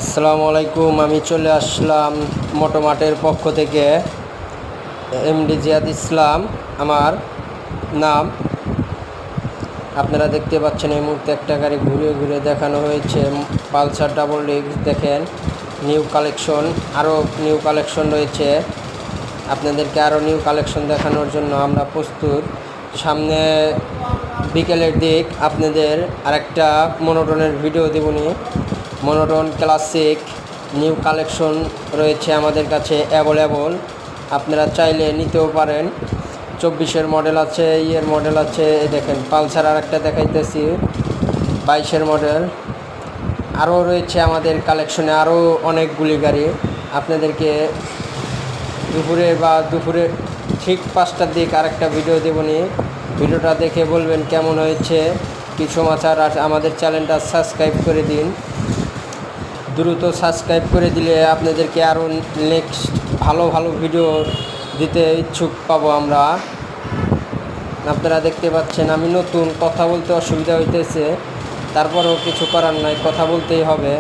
আসসালামু আলাইকুম। আমি চলে আসলাম মোটোমার্টের পক্ষ থেকে। এমডি জিয়াদ ইসলাম আমার নাম। আপনারা দেখতে পাচ্ছেন এই মুহূর্তে একটা গাড়ি ঘুরে ঘুরে দেখানো হয়েছে, পালসার ডাবল ডিস্ক। দেখেন নিউ কালেকশন, আরও নিউ কালেকশন রয়েছে। আপনাদেরকে আরও নিউ কালেকশন দেখানোর জন্য আমরা প্রস্তুত। সামনে বিকেলের দিক আপনাদের আরেকটা মনোটনের ভিডিও দেবনি। মনোটন ক্লাসিক নিউ কালেকশন রয়েছে আমাদের কাছে অ্যাভেলেবল, আপনারা চাইলে নিতেও পারেন। 24-এর মডেল আছে, মডেল আছে। দেখেন পালসার আর একটা দেখাইতেছি, 22-এর মডেল। আরও রয়েছে আমাদের কালেকশনে আরও অনেকগুলি গাড়ি। আপনাদেরকে দুপুরে ঠিক 5টার দিকে আরেকটা ভিডিও দেবনি। ভিডিওটা দেখে বলবেন কেমন হয়েছে, কী সমাচার। আর আমাদের চ্যানেলটা সাবস্ক্রাইব করে দিন। দ্রুত সাবস্ক্রাইব করে দিলে আপনাদেরকে আরও নেক্সট ভালো ভালো ভিডিও দিতে ইচ্ছুক পাবো আমরা। আপনারা দেখতে পাচ্ছেন আমি নতুন, কথা বলতে অসুবিধা হইতেছে, তারপরেও কিছু করার নাই, কথা বলতেই হবে।